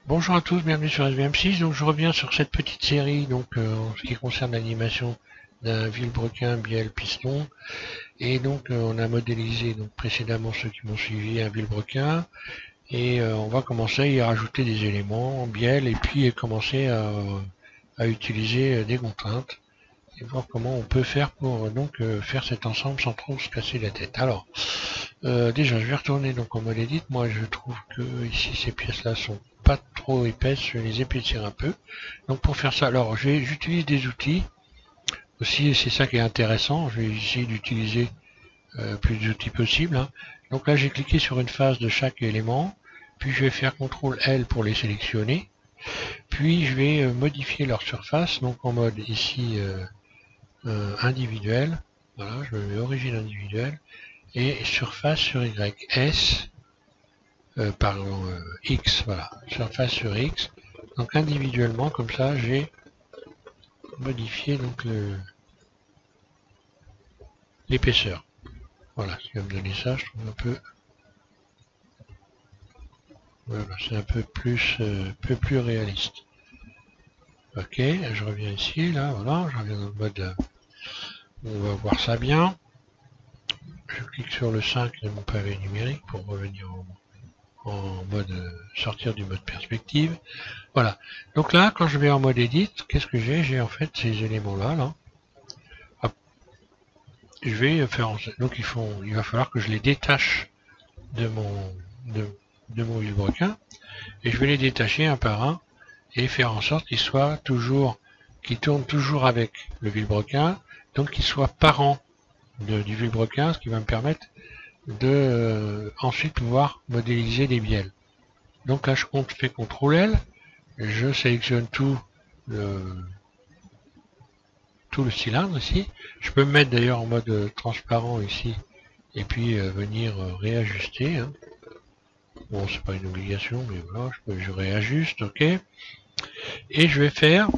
Bonjour à tous, bienvenue sur SVM6. Donc je reviens sur cette petite série en ce qui concerne l'animation d'un vilebrequin bielle piston. Et donc on a modélisé précédemment ceux qui m'ont suivi un vilebrequin. Et on va commencer à y rajouter des éléments bielle et puis commencer à utiliser des contraintes et voir comment on peut faire pour faire cet ensemble sans trop se casser la tête. Alors déjà je vais retourner en mode edit. Moi je trouve que ici ces pièces là sont pas trop épaisses, je vais les épaissir un peu. Donc pour faire ça, alors j'utilise des outils aussi, c'est ça qui est intéressant. Je vais essayer d'utiliser plus d'outils possibles, hein. Donc là j'ai cliqué sur une face de chaque élément, puis je vais faire CTRL L pour les sélectionner, puis je vais modifier leur surface, donc en mode ici individuel. Voilà, je me mets origine individuelle et surface sur Y, S, pardon, X, voilà, surface sur X. Donc individuellement, comme ça, j'ai modifié l'épaisseur. Voilà, ce qui va me donner ça, je trouve un peu, voilà, c'est un peu plus réaliste. Ok, je reviens ici, là, voilà, je reviens dans le mode, on va voir ça bien. Je clique sur le 5 de mon pavé numérique pour revenir en mode sortir du mode perspective. Voilà. Donc là, quand je vais en mode edit, qu'est-ce que j'ai? J'ai en fait ces éléments-là, là. Hop. Je vais faire donc il va falloir que je les détache de mon vilebrequin et je vais les détacher un par un et faire en sorte qu'ils tournent toujours avec le vilebrequin, donc qu'ils soient parents du vilebrequin, ce qui va me permettre de ensuite pouvoir modéliser des bielles. Donc là je fais CTRL L, je sélectionne tout le cylindre ici. Je peux me mettre d'ailleurs en mode transparent ici et puis venir réajuster, hein. Bon, c'est pas une obligation, mais voilà, je réajuste, ok. Et je vais faire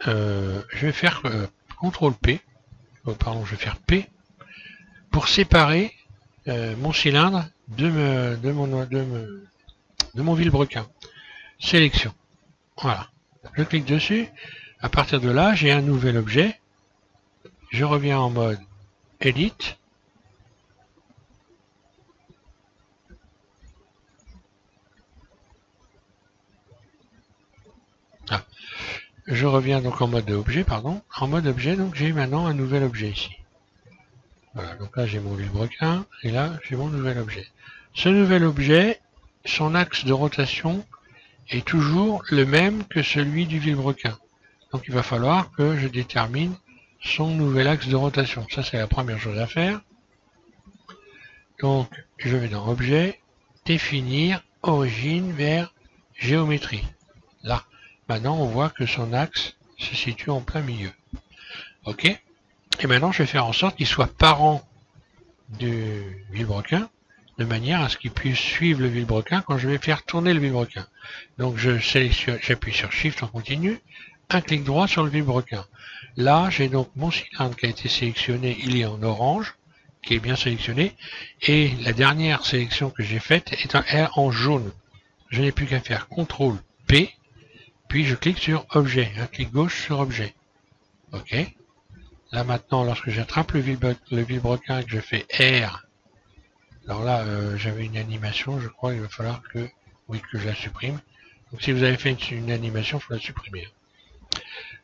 CTRL P, pardon, je vais faire P pour séparer mon cylindre de mon vilebrequin. Sélection. Voilà. Je clique dessus. À partir de là, j'ai un nouvel objet. Je reviens en mode Edit. Ah. Je reviens donc en mode objet, pardon. En mode objet, donc j'ai maintenant un nouvel objet ici. Voilà, donc là j'ai mon vilebrequin, et là j'ai mon nouvel objet. Ce nouvel objet, son axe de rotation est toujours le même que celui du vilebrequin. Donc il va falloir que je détermine son nouvel axe de rotation. Ça c'est la première chose à faire. Donc je vais dans Objet, Définir, Origine vers Géométrie. Là, maintenant on voit que son axe se situe en plein milieu. Ok. Et maintenant je vais faire en sorte qu'il soit parent du vilebrequin, de manière à ce qu'il puisse suivre le vilebrequin quand je vais faire tourner le vilebrequin. Donc j'appuie sur Shift en continu, un clic droit sur le vilebrequin. Là, j'ai donc mon cylindre qui a été sélectionné, il est en orange, qui est bien sélectionné, et la dernière sélection que j'ai faite est en jaune. Je n'ai plus qu'à faire CTRL P, puis je clique sur Objet, un clic gauche sur Objet. Ok. Là maintenant, lorsque j'attrape le vilebrequin et que je fais R, alors là, j'avais une animation, je crois qu'il va falloir que je la supprime. Donc si vous avez fait une animation, il faut la supprimer.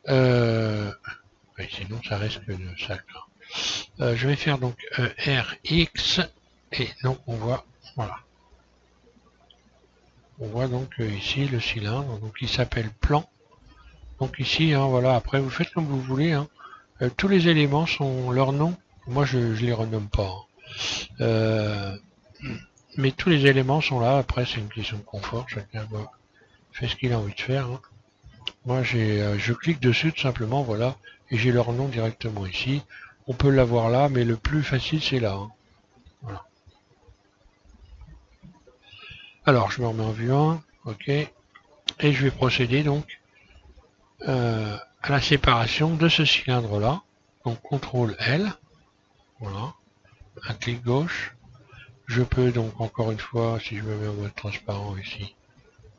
Oui, sinon ça reste que de ça. Je vais faire donc RX et donc on voit, voilà. On voit donc ici le cylindre, donc il s'appelle plan. Donc ici, hein, voilà, après vous faites comme vous voulez, hein. Tous les éléments sont leur nom. Moi je les renomme pas, hein. Mais tous les éléments sont là. Après c'est une question de confort, chacun fait ce qu'il a envie de faire, hein. Moi je clique dessus tout simplement, voilà, et j'ai leur nom directement ici. On peut l'avoir là, mais le plus facile c'est là, hein. Voilà. Alors je me remets en vue 1, ok, et je vais procéder donc à la séparation de ce cylindre là. Donc CTRL L, voilà, un clic gauche. Je peux donc encore une fois, si je me mets en mode transparent ici,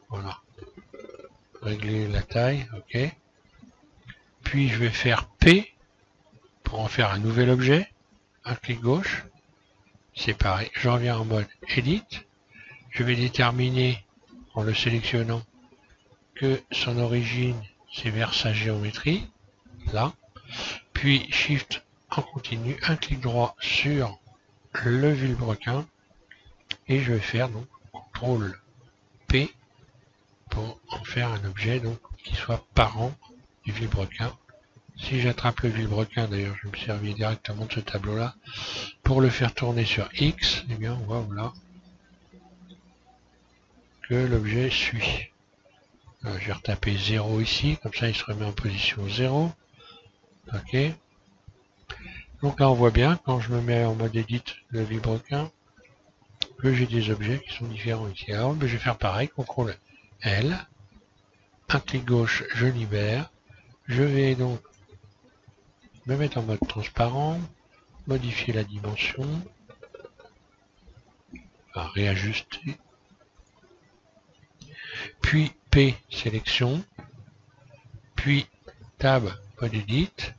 Voilà. Régler la taille, ok. Puis je vais faire P pour en faire un nouvel objet. Un clic gauche. C'est pareil. Je reviens en mode Edit. Je vais déterminer en le sélectionnant que son origine c'est vers sa géométrie. Là. Puis Shift en continu. Un clic droit sur le vilebrequin. Et je vais faire donc CTRL P pour en faire un objet donc qui soit parent du vilebrequin. Si j'attrape le vilebrequin, d'ailleurs je vais me servir directement de ce tableau là pour le faire tourner sur X, et bien on voit voilà que l'objet suit. Je vais retaper 0 ici, comme ça il se remet en position 0. Ok. Donc là on voit bien quand je me mets en mode edit le vilebrequin que j'ai des objets qui sont différents ici. Alors je vais faire pareil, CTRL L, un clic gauche, je libère. Je vais donc me mettre en mode transparent, modifier la dimension, enfin, réajuster, puis P, sélection, puis Tab, mode edit,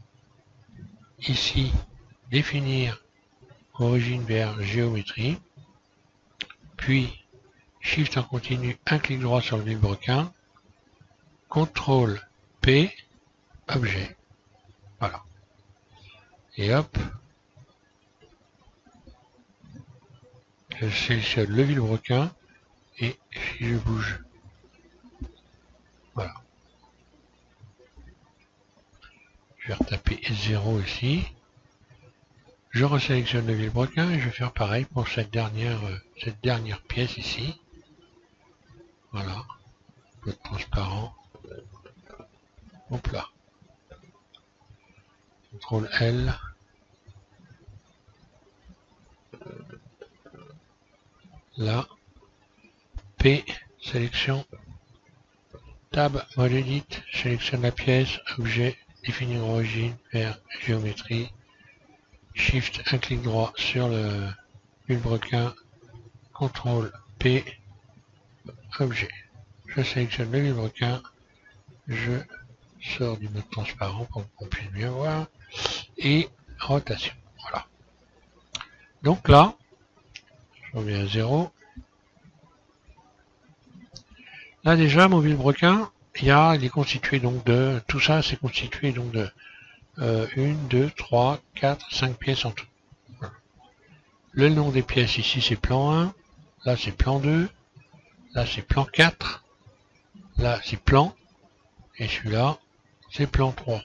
ici, définir origine vers géométrie, puis Shift en continu, un clic droit sur le vilebrequin, CTRL P, objet. Voilà. Et hop, je sélectionne le vilebrequin et si je bouge, voilà. Je vais retaper 0 ici. Je resélectionne le vilebrequin et je vais faire pareil pour cette dernière pièce ici. Voilà. Mode transparent. Hop là. CTRL L. Là. P. Sélection. Tab. Mode edit. Sélectionne la pièce. Objet. Définir origine. Vers géométrie. Shift. Un clic droit sur le vilebrequin. CTRL P. Objet. Je sélectionne le vilebrequin. Je sors du mode transparent pour qu'on puisse bien voir. Et rotation. Voilà. Donc là, je reviens à 0. Là déjà, mon vilebrequin, il est constitué donc de, tout ça c'est constitué donc de 1, 2, 3, 4, 5 pièces en tout. Voilà. Le nom des pièces ici c'est plan 1, là c'est plan 2, là c'est plan 4, là c'est plan, et celui-là c'est plan 3.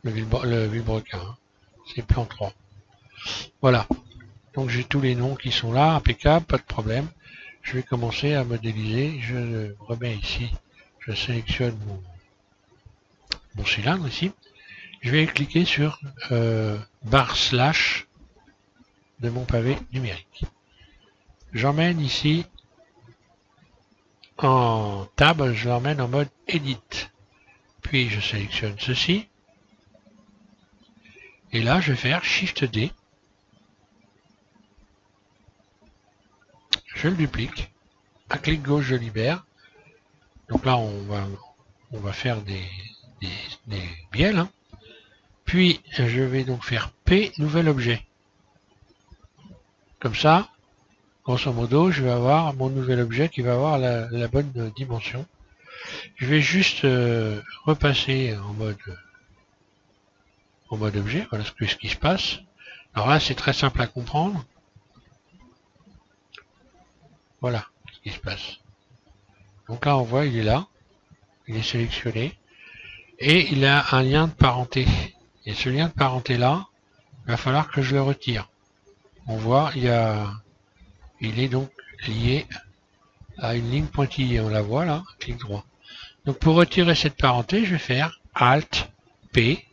Le vilebrequin, hein, c'est plan 3. Voilà. Donc j'ai tous les noms qui sont là, impeccable, pas de problème. Je vais commencer à modéliser. Je remets ici, je sélectionne mon cylindre ici. Je vais cliquer sur barre slash de mon pavé numérique. J'emmène ici en tab, je l'emmène en mode edit. Puis je sélectionne ceci. Et là, je vais faire Shift D. Je le duplique. Un clic gauche, je libère. Donc là, on va faire des bielles. Hein. Puis, je vais donc faire P, nouvel objet. Comme ça, grosso modo, je vais avoir mon nouvel objet qui va avoir la bonne dimension. Je vais juste repasser en mode objet. Voilà ce qui se passe. Alors là, c'est très simple à comprendre. Voilà ce qui se passe. Donc là, on voit, il est là. Il est sélectionné. Et il a un lien de parenté. Et ce lien de parenté là, il va falloir que je le retire. On voit, il est donc lié à une ligne pointillée. On la voit là, clic droit. Donc pour retirer cette parenté, je vais faire Alt P,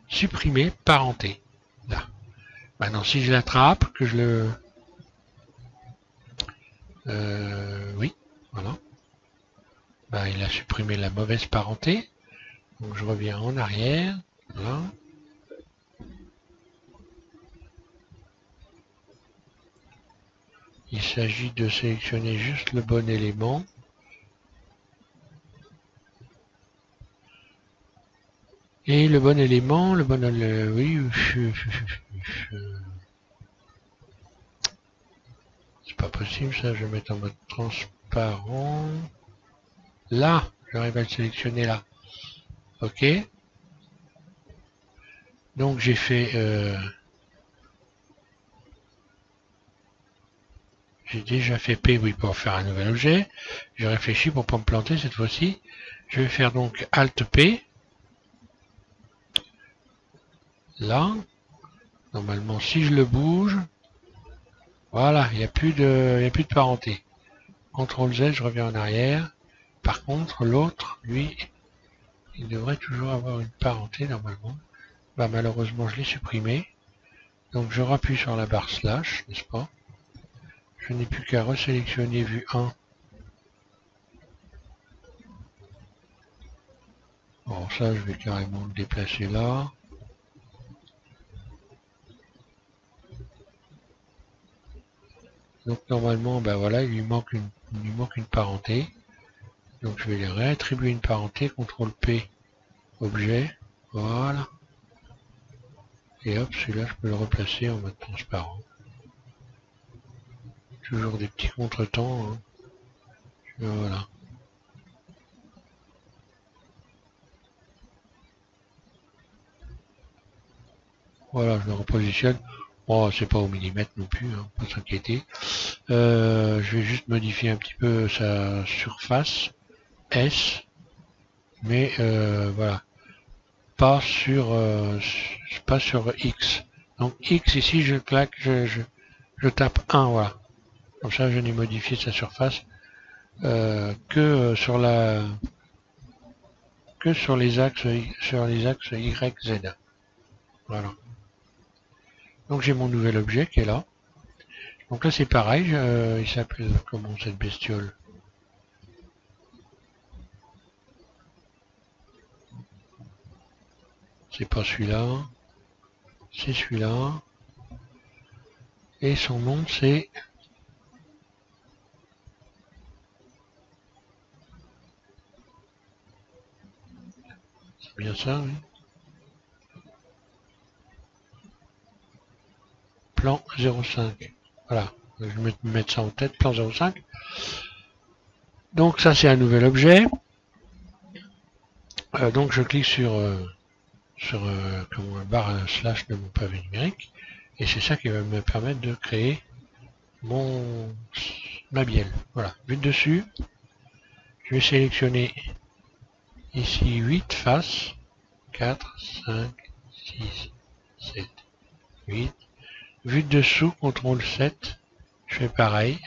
supprimer parenté. Là. Maintenant, si je l'attrape, que je le... oui, voilà. Ben, il a supprimé la mauvaise parenté. Donc je reviens en arrière. Voilà. Il s'agit de sélectionner juste le bon élément. Et le bon élément, oui, c'est pas possible ça, je vais mettre en mode transparent. Là, j'arrive à le sélectionner là. Ok. Donc j'ai fait... j'ai déjà fait P, oui, pour faire un nouvel objet. J'ai réfléchi pour pas me planter cette fois-ci. Je vais faire donc Alt P. Là. Normalement, si je le bouge, voilà, il n'y a plus de parenté. CTRL Z, je reviens en arrière. Par contre, l'autre, lui, il devrait toujours avoir une parenté normalement. Bah, malheureusement, je l'ai supprimé. Donc, je rappuie sur la barre slash, n'est-ce pas? Je n'ai plus qu'à resélectionner vue 1. Bon, ça, je vais carrément le déplacer là. Donc, normalement, bah voilà, il lui manque une parenté. Donc, je vais lui réattribuer une parenté, CTRL P, objet. Voilà. Et hop, celui-là, je peux le replacer en mode transparent. Toujours des petits contretemps. Hein. Voilà. Voilà, je le repositionne. Oh, c'est pas au millimètre non plus, hein, pas s'inquiéter. Je vais juste modifier un petit peu sa surface S, mais voilà, pas sur X. Donc X ici, je claque, je tape 1, voilà. Comme ça, je n'ai modifié sa surface que sur les axes Y, Z. Voilà. Donc j'ai mon nouvel objet qui est là. Donc là c'est pareil, il s'appelle comment cette bestiole? C'est pas celui-là, c'est celui-là. Et son nom c'est... C'est bien ça, oui. Plan 05. Voilà, je vais mettre ça en tête, plan 05. Donc ça c'est un nouvel objet. Donc je clique sur comme barre slash de mon pavé numérique. Et c'est ça qui va me permettre de créer ma bielle. Voilà, vue de dessus. Je vais sélectionner ici 8 faces. 4, 5, 6, 7, 8. Vue de dessous, CTRL 7. Je fais pareil.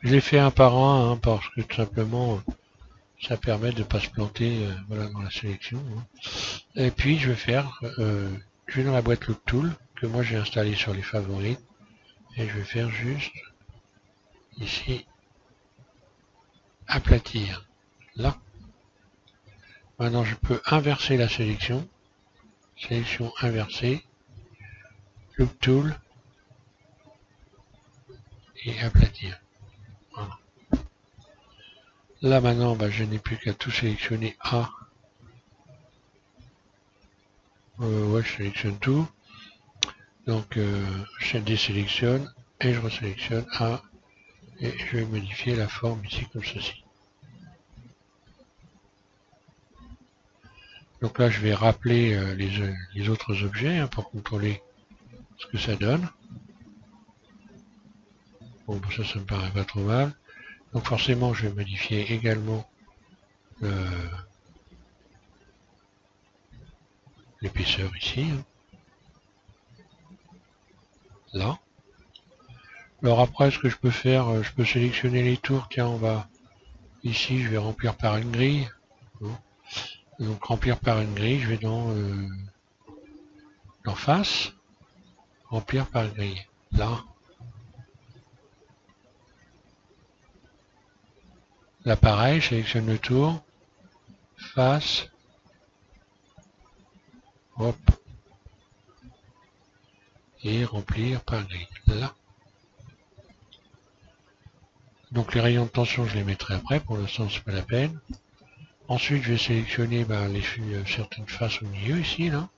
Je les fais un par un, hein, parce que tout simplement, ça permet de ne pas se planter voilà, dans la sélection. Hein. Et puis, je vais faire, je vais dans la boîte Look Tool, que moi j'ai installé sur les favoris. Et je vais faire juste, ici, aplatir. Là. Maintenant, je peux inverser la sélection. Sélection inversée. Look Tool. Et aplatir. Voilà. Là maintenant, bah, je n'ai plus qu'à tout sélectionner A. Ouais, je sélectionne tout. Donc, je désélectionne et je resélectionne A. Et je vais modifier la forme ici comme ceci. Donc là, je vais rappeler les autres objets hein, pour contrôler ce que ça donne. Bon, ça me paraît pas trop mal. Donc forcément, je vais modifier également l'épaisseur ici. Hein. Là. Alors après, ce que je peux faire, je peux sélectionner les tours. Tiens, on va ici, je vais remplir par une grille. Bon. Donc remplir par une grille, je vais dans face, remplir par une grille. Là. Là pareil, je sélectionne le tour, face, hop, et remplir par grille. Là. Donc les rayons de tension, je les mettrai après, pour l'instant c'est pas la peine. Ensuite, je vais sélectionner certaines faces au milieu ici, là.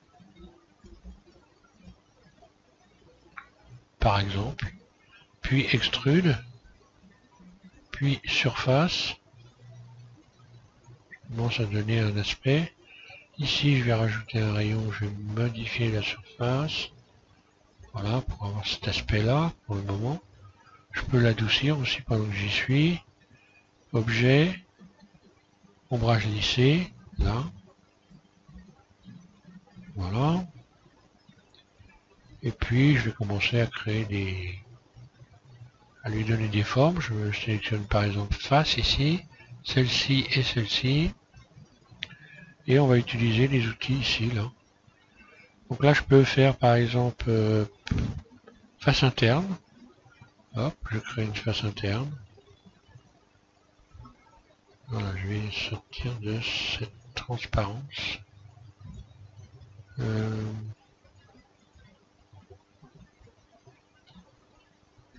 Par exemple. Puis extrude. Puis surface. Je commence à donner un aspect. Ici, je vais rajouter un rayon, je vais modifier la surface. Voilà, pour avoir cet aspect-là, pour le moment. Je peux l'adoucir aussi pendant que j'y suis. Objet. Ombrage lissé. Là. Voilà. Et puis, je vais commencer à créer à lui donner des formes. Je sélectionne par exemple face ici, celle-ci et celle-ci. Et on va utiliser les outils ici, là. Donc là, je peux faire par exemple face interne. Hop, je crée une face interne. Voilà, je vais sortir de cette transparence.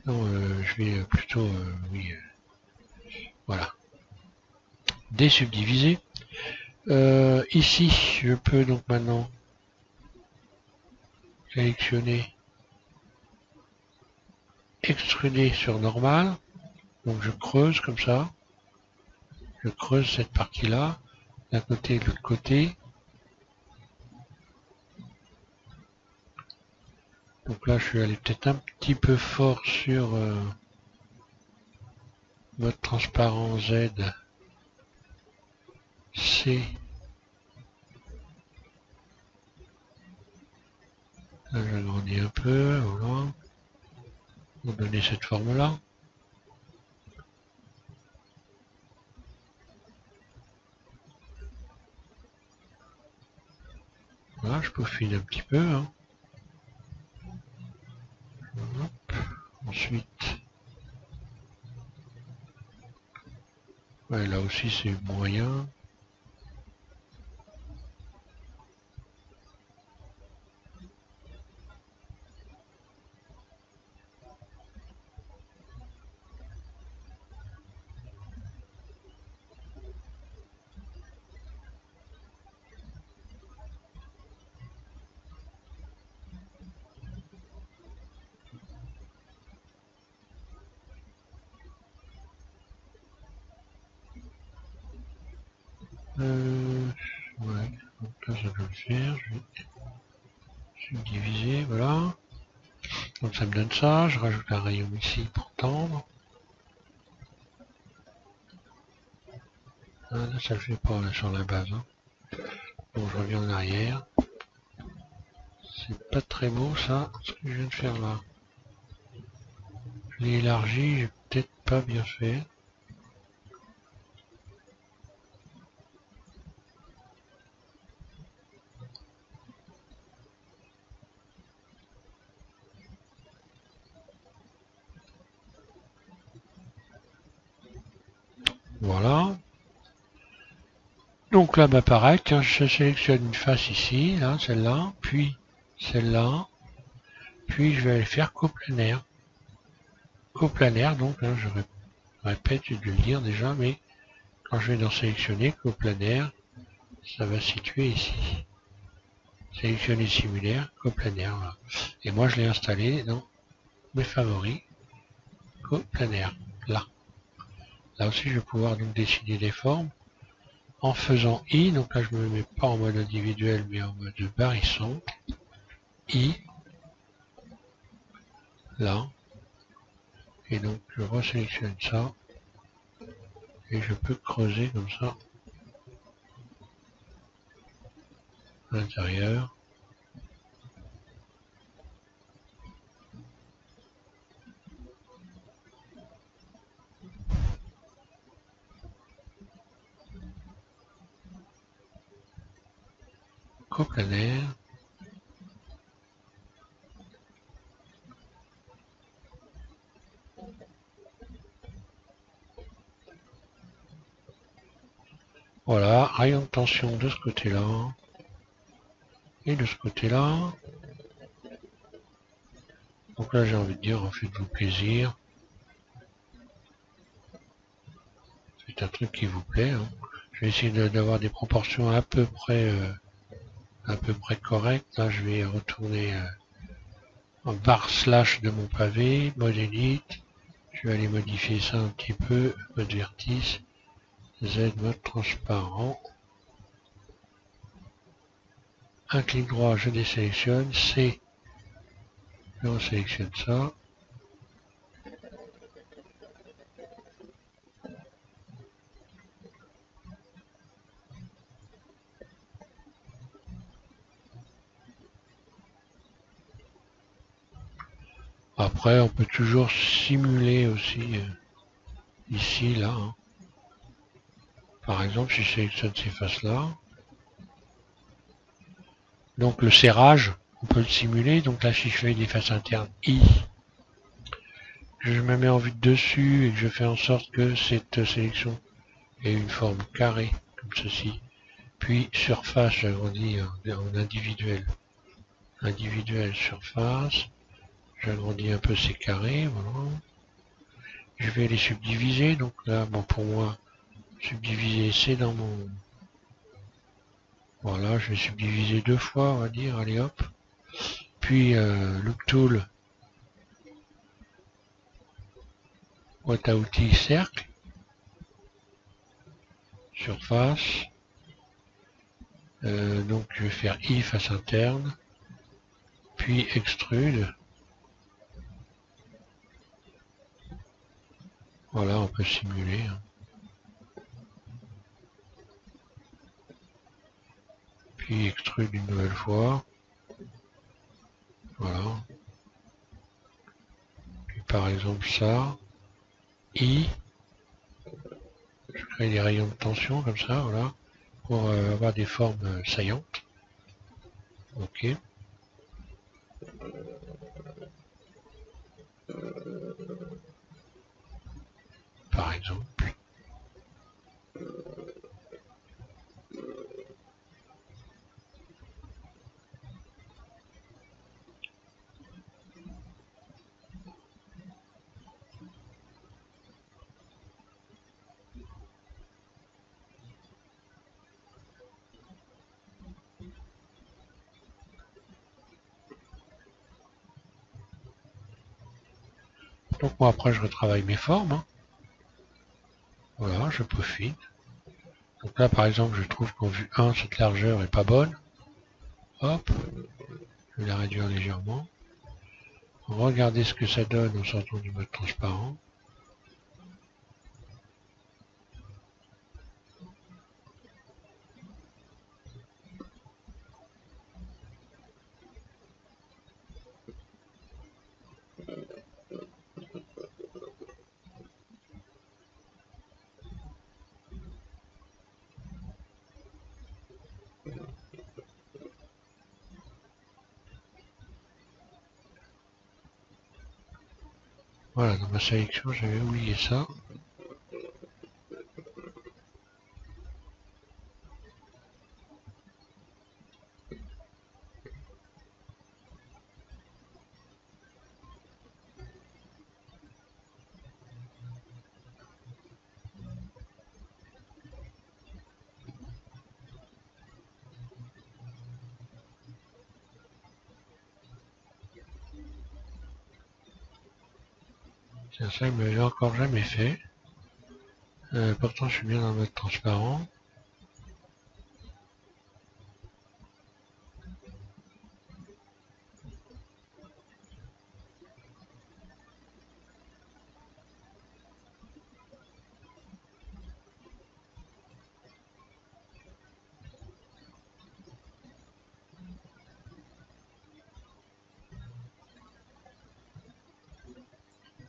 Je vais plutôt, oui, voilà, désubdiviser. Ici, je peux donc maintenant sélectionner, extruder sur normal. Donc je creuse comme ça. Je creuse cette partie-là, d'un côté et de l'autre côté. Donc là, je suis allé peut-être un petit peu fort sur mode transparent Z, C. Là, j'agrandis un peu, voilà. Pour donner cette forme-là. Voilà, je peaufine un petit peu. Hein. Hop. Ensuite, ouais, là aussi c'est moyen. Ouais, donc là ça peut le faire. Je vais subdiviser, voilà. Donc ça me donne ça. Je rajoute un rayon ici pour tendre. Ah, là ça le fait pas là, sur la base. Hein. Donc je reviens en arrière. C'est pas très beau ça, ce que je viens de faire là. Je l'ai élargi, j'ai peut-être pas bien fait. Voilà. Donc là, bah pareil, tiens, je sélectionne une face ici, là, celle-là, puis celle-là, puis je vais aller faire coplanaire. Coplanaire, donc, hein, je répète, j'ai dû le dire déjà, mais quand je vais dans sélectionner coplanaire, ça va se situer ici. Sélectionner similaire, coplanaire, voilà. Et moi, je l'ai installé dans mes favoris, coplanaire, là. Là aussi, je vais pouvoir donc décider des formes. En faisant I, donc là je me mets pas en mode individuel mais en mode barisson, I, là, et donc je resélectionne ça, et je peux creuser comme ça, à l'intérieur. Coplanaire. Voilà, rayon de tension de ce côté-là, et de ce côté-là. Donc là j'ai envie de dire, faites-vous plaisir. ce qui vous plaît. Hein. Je vais essayer d'avoir des proportions à peu près correctes. Là, je vais retourner en barre slash de mon pavé, mode edit. Je vais aller modifier ça un petit peu, mode vertice, Z, mode transparent. Un clic droit, je désélectionne, C, je resélectionne ça. Après, on peut toujours simuler aussi ici, là. Hein. Par exemple, si je sélectionne ces faces-là. Donc le serrage, on peut le simuler. Donc là, si je fais des faces internes I, que je me mets en vue de dessus et que je fais en sorte que cette sélection ait une forme carrée, comme ceci. Puis surface, j'agrandis en individuel. Individuel, surface. J'agrandis un peu ces carrés, voilà. Je vais les subdiviser, donc là, bon, pour moi, subdiviser, c'est dans mon... Voilà, je vais subdiviser 2 fois, on va dire, allez hop. Puis, Look Tool, boîte à outils, cercle, surface. Donc, je vais faire I, face interne, puis Extrude. Voilà, on peut simuler. Hein. Puis Extrude une nouvelle fois. Voilà. Puis par exemple ça. I. Je crée des rayons de tension comme ça, voilà. Pour avoir des formes saillantes. Ok. Par exemple. Donc moi après je retravaille mes formes. Hein. Voilà, je peaufine. Donc là par exemple je trouve qu'en vue 1 cette largeur est pas bonne. Hop, je vais la réduire légèrement. Regardez ce que ça donne en sortant du mode transparent. Voilà, dans ma sélection j'avais oublié ça. Tiens, ça il me l'avait encore jamais fait. Pourtant je suis bien dans le mode transparent.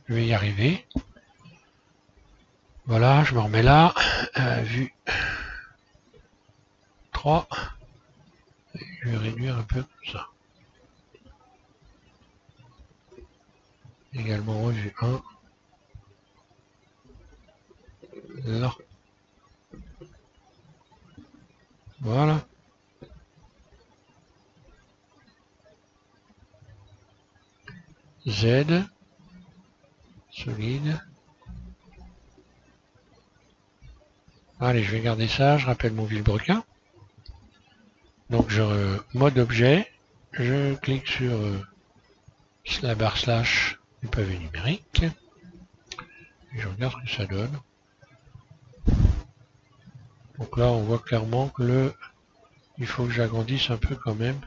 Je vais y arriver. Voilà, je me remets là. Vue 3. Je vais réduire un peu comme ça. Également revue 1. Là. Voilà. Z. Solide. Allez, je vais garder ça, je rappelle mon vilebrequin. Donc je mode objet, je clique sur la barre slash du pavé numérique. Et je regarde ce que ça donne. Donc là on voit clairement que il faut que j'agrandisse un peu quand même.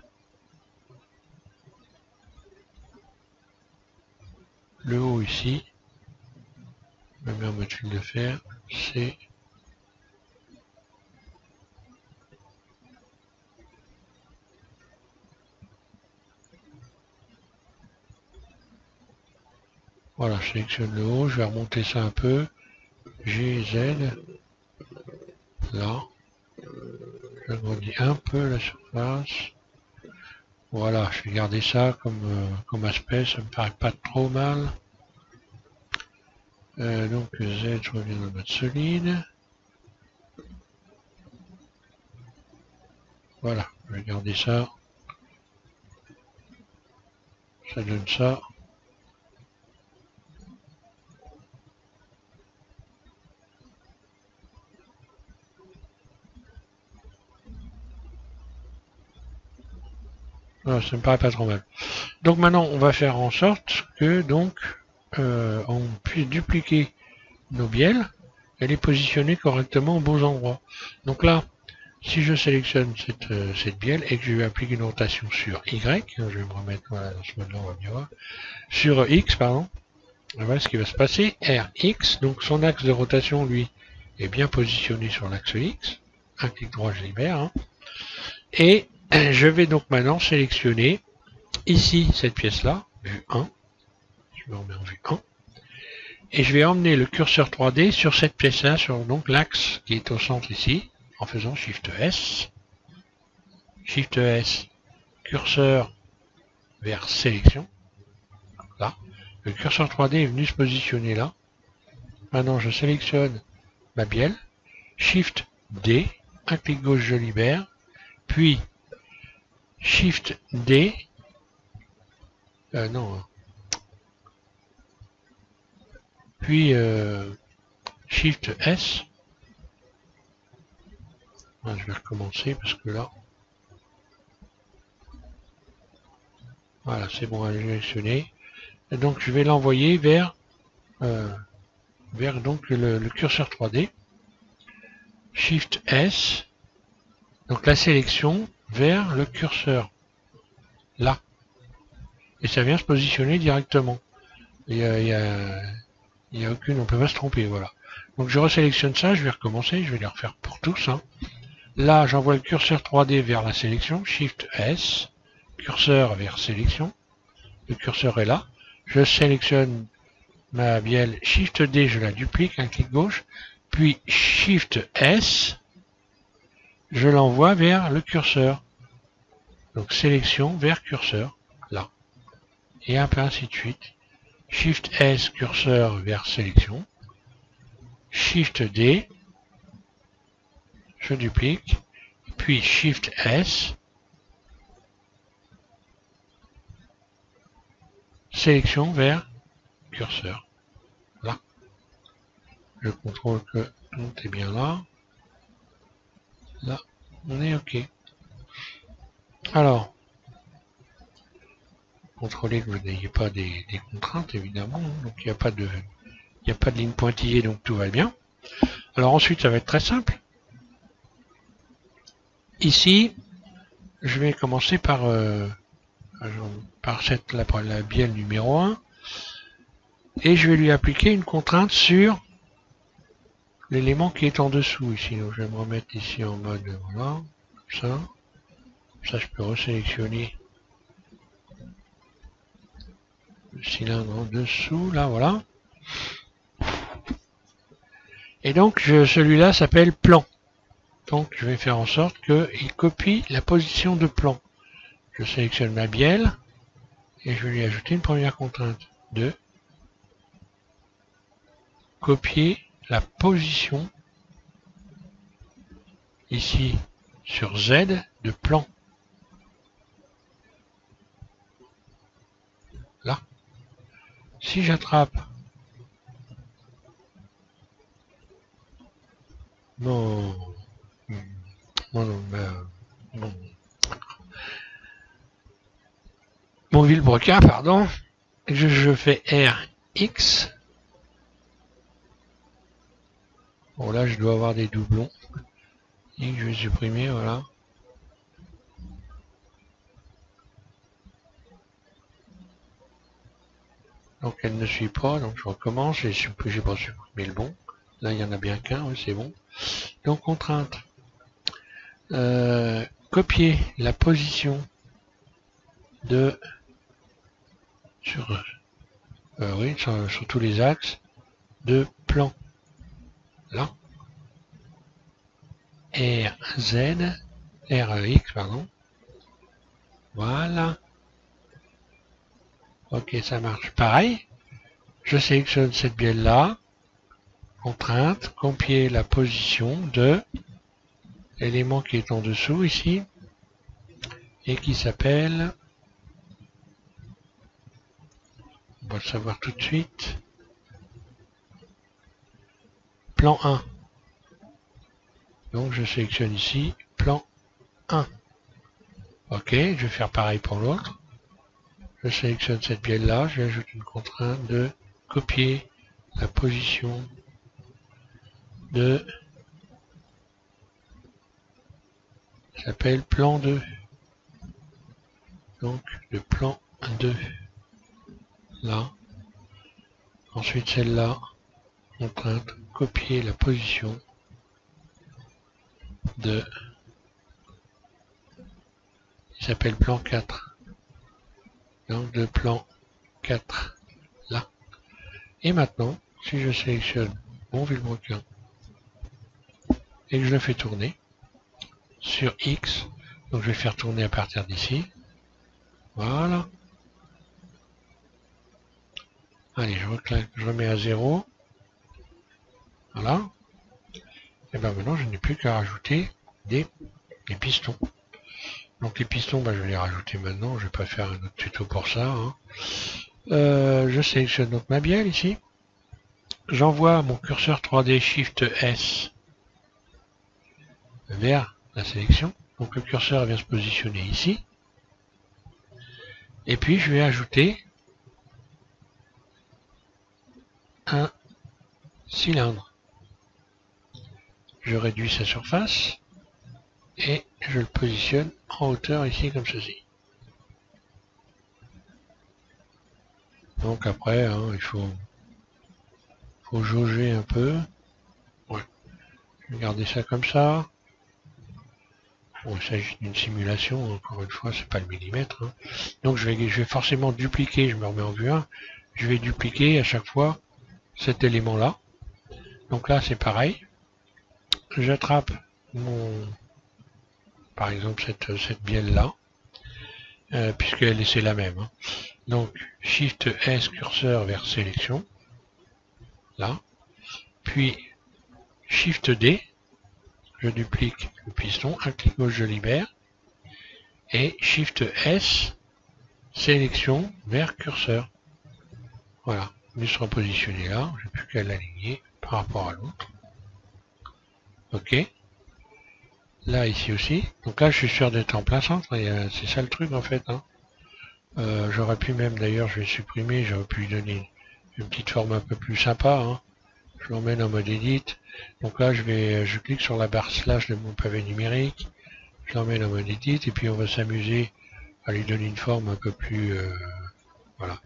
Le haut ici. Je mets en mode fil de fer. C'est voilà, je sélectionne le haut, je vais remonter ça un peu. G, Z. Là. J'agrandis un peu la surface. Voilà, je vais garder ça comme aspect, ça me paraît pas trop mal. Donc Z, je reviens dans le mode solide. Voilà, je vais garder ça. Ça donne ça. Voilà, ça me paraît pas trop mal. Donc maintenant, on va faire en sorte que on puisse dupliquer nos bielles et les positionner correctement aux bons endroits. Donc là, si je sélectionne cette bielle et que je vais appliquer une rotation sur Y, je vais me remettre voilà, dans ce mode-là, on va bien voir, sur X, pardon, voilà ce qui va se passer, RX, donc son axe de rotation, lui, est bien positionné sur l'axe X, un clic droit, je libère, hein. Et je vais donc maintenant sélectionner ici cette pièce-là, vue 1, je me remets en vue 1, et je vais emmener le curseur 3D sur cette pièce-là, sur donc l'axe qui est au centre ici, en faisant Shift S, curseur vers sélection, là, le curseur 3D est venu se positionner là. Maintenant je sélectionne ma bielle, Shift D, un clic gauche je libère, puis Shift D, puis Shift S, je vais recommencer parce que là, voilà c'est bon, elle est sélectionnée, et donc je vais l'envoyer vers donc le curseur 3D, Shift S, donc la sélection vers le curseur, là. Et ça vient se positionner directement. Il y a aucune, on peut pas se tromper, voilà. Donc je resélectionne ça, je vais recommencer, je vais les refaire pour tous. Hein. Là, j'envoie le curseur 3D vers la sélection, Shift S, curseur vers sélection. Le curseur est là. Je sélectionne ma bielle, Shift D, je la duplique, un clic gauche, puis Shift S, je l'envoie vers le curseur. Donc sélection vers curseur, là. Et un peu ainsi de suite. Shift S, curseur vers sélection. Shift D, je duplique, puis Shift S, sélection vers curseur, là. Je contrôle que tout est bien là. Là, on est OK. Alors, contrôlez que vous n'ayez pas des contraintes, évidemment. Donc, il n'y a pas de ligne pointillée, donc tout va bien. Alors ensuite, ça va être très simple. Ici, je vais commencer par la bielle numéro 1. Et je vais lui appliquer une contrainte sur l'élément qui est en dessous ici. Donc je vais me remettre ici en mode voilà, comme ça. Ça, je peux resélectionner le cylindre en dessous, là, voilà. Et donc, celui-là s'appelle plan. Donc, je vais faire en sorte qu'il copie la position de plan. Je sélectionne ma bielle et je vais lui ajouter une première contrainte de copier la position ici sur Z de plan. Là. Si j'attrape mon vilebrequin, pardon. Je fais RX. Bon là je dois avoir des doublons. Et je vais supprimer, voilà. Donc elle ne suit pas, donc je recommence, j'ai pas supprimé le bon. Là il y en a bien qu'un, oui, c'est bon. Donc contrainte. Copier la position de sur tous les axes de plan. Là. RX, pardon. Voilà. Ok, ça marche. Pareil. Je sélectionne cette bielle là. Contrainte, copier la position de l'élément qui est en dessous ici et qui s'appelle, on va le savoir tout de suite, plan 1. Donc je sélectionne ici plan 1. Ok, je vais faire pareil pour l'autre. Je sélectionne cette bielle là, je vais ajouter une contrainte de copier la position de, ça s'appelle plan 2. Donc le plan 2. Là. Ensuite celle-là, contrainte, copier la position de, il s'appelle plan 4. Donc de plan 4 là. Et maintenant, si je sélectionne mon vilebrequin et que je le fais tourner sur X, donc je vais faire tourner à partir d'ici. Voilà. Allez, je remets à 0. Voilà. Et bien maintenant, je n'ai plus qu'à rajouter des pistons. Donc les pistons, je vais les rajouter maintenant. Je ne vais pas faire un autre tuto pour ça. Hein. Je sélectionne donc ma bielle ici. J'envoie mon curseur 3D Shift S vers la sélection. Donc le curseur vient se positionner ici. Et puis je vais ajouter un cylindre. Je réduis sa surface et je le positionne en hauteur ici comme ceci. Donc après, hein, il faut jauger un peu. Ouais. Je vais garder ça comme ça. Bon, il s'agit d'une simulation, encore une fois, c'est pas le millimètre. Hein. Donc je vais forcément dupliquer, je me remets en vue 1, je vais dupliquer à chaque fois cet élément-là. Donc là, c'est pareil. J'attrape par exemple, cette bielle-là, puisqu'elle c'est la même. Hein. Donc, Shift S, curseur vers sélection, là. Puis, Shift D, je duplique le piston, un clic gauche, je libère. Et Shift S, sélection vers curseur. Voilà, il sera positionné là, j'ai plus qu'à l'aligner par rapport à l'autre. Ok. Là, ici aussi. Donc là, je suis sûr d'être en plein centre. C'est ça le truc, en fait. Hein. J'aurais pu même, d'ailleurs, je vais supprimer, j'aurais pu lui donner une petite forme un peu plus sympa. Hein. Je l'emmène en mode edit. Donc là, je clique sur la barre slash de mon pavé numérique. Je l'emmène en mode edit. Et puis, on va s'amuser à lui donner une forme un peu plus... voilà.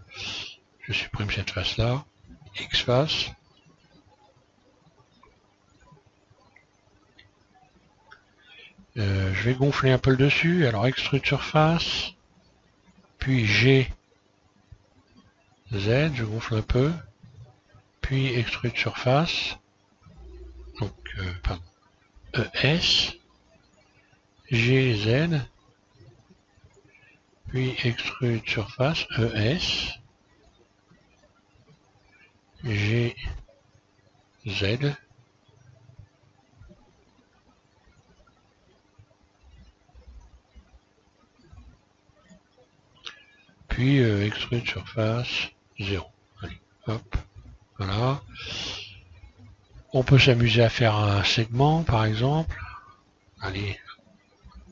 Je supprime cette face-là. X-face. Je vais gonfler un peu le dessus. Alors, extrude surface. Puis G, Z, je gonfle un peu. Puis extrude surface. Donc, pardon. ES. G, Z. Puis extrude surface. ES. G, Z. Puis extrude surface 0. Allez, hop, voilà. On peut s'amuser à faire un segment, par exemple. Allez,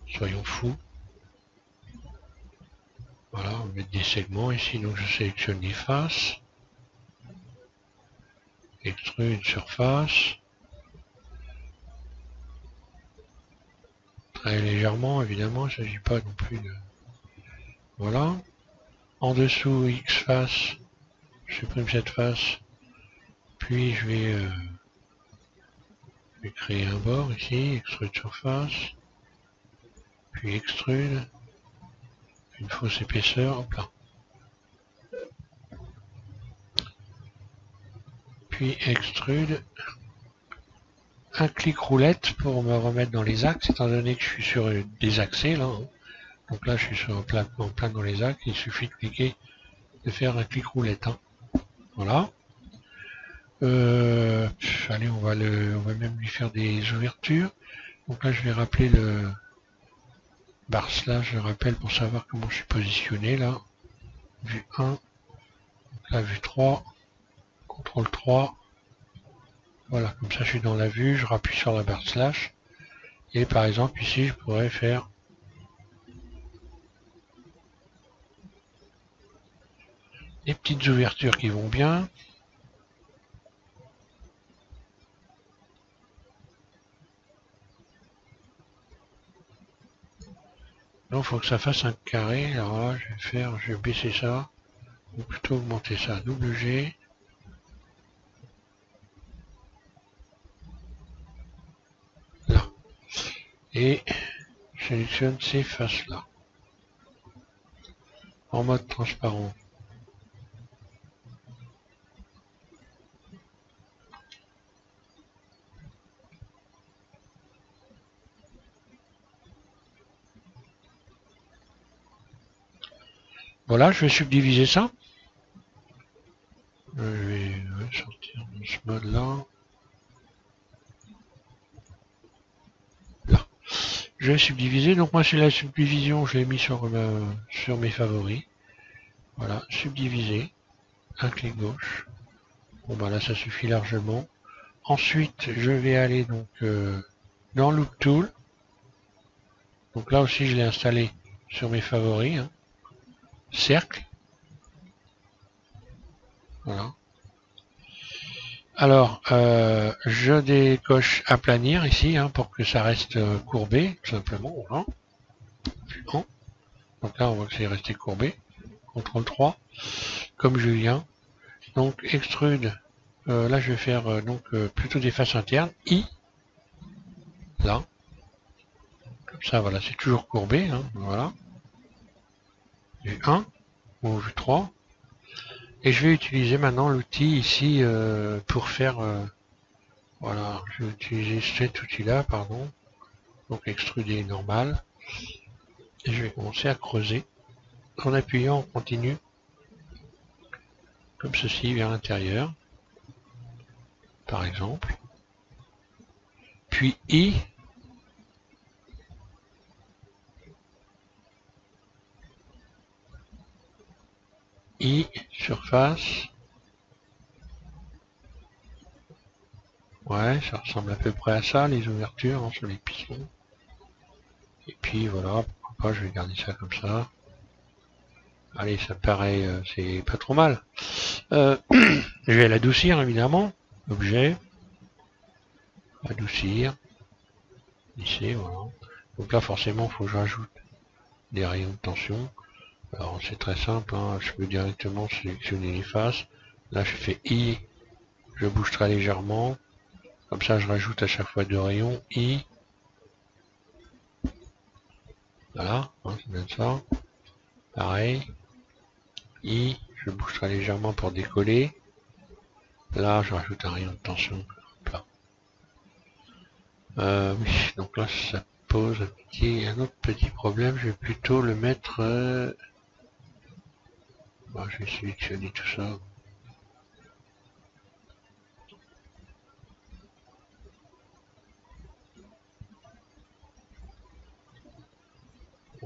soyons fous. Voilà, on va mettre des segments ici, donc je sélectionne les faces. Extrude surface. Très légèrement, évidemment, il ne s'agit pas non plus de... Voilà. En dessous, X face, je supprime cette face. Puis je vais créer un bord ici, extrude surface. Puis extrude. Une fausse épaisseur, hop là. Puis extrude. Un clic roulette pour me remettre dans les axes, étant donné que je suis sur des axés là. Hein. Donc là, je suis sur en plein dans les axes. Il suffit de cliquer, de faire un clic roulette. Hein. Voilà. Allez, on va même lui faire des ouvertures. Donc là, je vais rappeler le bar slash, je rappelle pour savoir comment je suis positionné là. Vue 1, la vue 3, contrôle 3. Voilà, comme ça je suis dans la vue, je rappuie sur la barre slash. Et par exemple ici, je pourrais faire des petites ouvertures qui vont bien. Donc il faut que ça fasse un carré. Alors là, je vais baisser ça, ou plutôt augmenter ça. Double G. Là. Et je sélectionne ces faces-là. En mode transparent. Voilà, je vais subdiviser ça. Je vais sortir de ce mode-là. Là. Je vais subdiviser. Donc moi, c'est la subdivision. Je l'ai mis sur mes favoris. Voilà, subdiviser. Un clic gauche. Bon, bah là, ça suffit largement. Ensuite, je vais aller donc dans Loop Tool. Donc là aussi, je l'ai installé sur mes favoris. Hein. Cercle. Voilà. Alors, je décoche aplanir ici hein, pour que ça reste courbé, tout simplement. Voilà. Donc là, on voit que c'est resté courbé. CTRL 3, comme je viens. Donc, extrude. Là, je vais faire plutôt des faces internes. I. Là. Comme ça, voilà, c'est toujours courbé. Hein, voilà. Vue 1 ou vue 3. Et je vais utiliser maintenant l'outil ici pour faire... voilà, je vais utiliser cet outil-là, pardon. Donc extruder normal. Et je vais commencer à creuser en appuyant en continu, comme ceci, vers l'intérieur, par exemple. Puis I. I, surface. Ouais, ça ressemble à peu près à ça, les ouvertures hein, sur les pistons. Et puis voilà, pourquoi pas, je vais garder ça comme ça. Allez, ça paraît, c'est pas trop mal. Je vais l'adoucir évidemment. Objet. Adoucir. Lisser, voilà. Donc là, forcément, il faut que je rajoute des rayons de tension. Alors, c'est très simple, hein. Je peux directement sélectionner les faces. Là, je fais I. Je bouge très légèrement. Comme ça, je rajoute à chaque fois 2 rayons. I. Voilà, hein, c'est bien ça. Pareil. I. Je bouge très légèrement pour décoller. Là, je rajoute un rayon de tension. Oui, donc là, ça pose un autre petit problème. Je vais plutôt le mettre... Bon, je vais sélectionner tout ça.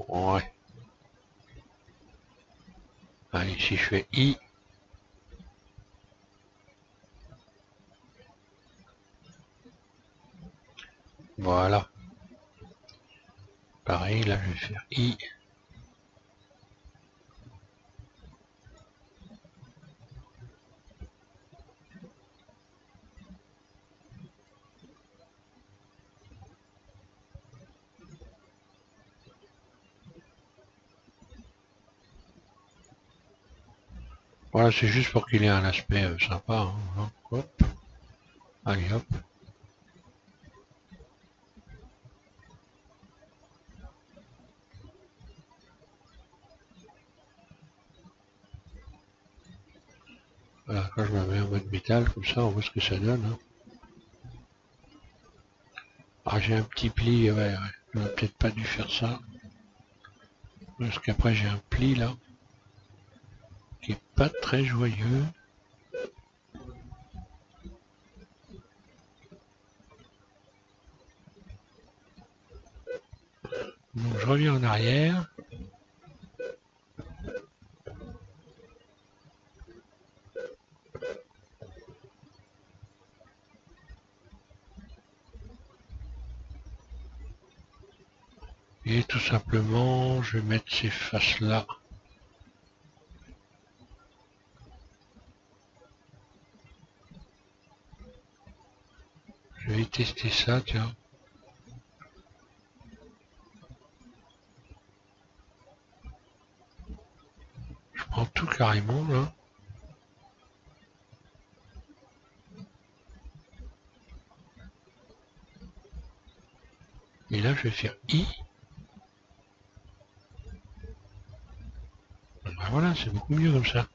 Ouais. Allez, si je fais I. Voilà. Pareil, là, je vais faire I. Voilà, c'est juste pour qu'il ait un aspect sympa. Hein. Hop. Allez, hop. Voilà, quand je me mets en mode métal, comme ça, on voit ce que ça donne. Hein. Ah, j'ai un petit pli, ouais. J'aurais peut-être pas dû faire ça. Parce qu'après, j'ai un pli, là, qui est pas très joyeux. Donc, je reviens en arrière. Et tout simplement, je vais mettre ces faces-là. Je vais tester ça, tiens. Je prends tout carrément, là. Et là, je vais faire I. Ben voilà, c'est beaucoup mieux comme ça.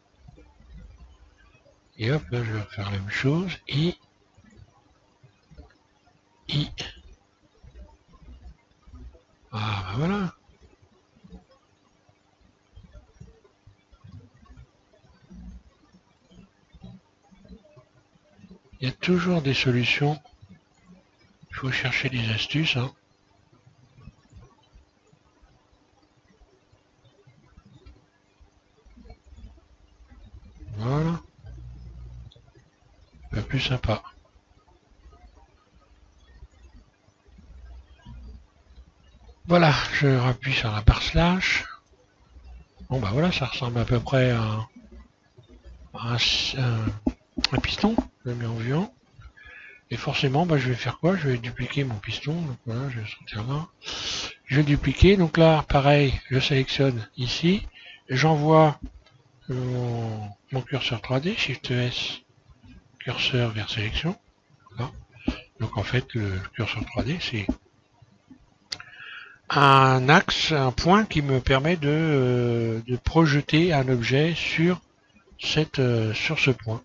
Et hop, là, je vais faire la même chose. I. I. Ah, ben voilà. Il y a toujours des solutions. Il faut chercher des astuces, hein. Voilà. Un peu plus sympa. Voilà, je rappuie sur la barre slash. Bon, bah voilà, ça ressemble à peu près à un piston. Je le mets en viant. Et forcément, bah, je vais faire quoi? Je vais dupliquer mon piston. Donc voilà, je vais sortir là. Je vais dupliquer. Donc là, pareil, je sélectionne ici. J'envoie mon curseur 3D, Shift S, curseur vers sélection. Là. Donc en fait, le curseur 3D, c'est un axe, un point qui me permet de projeter un objet sur ce point.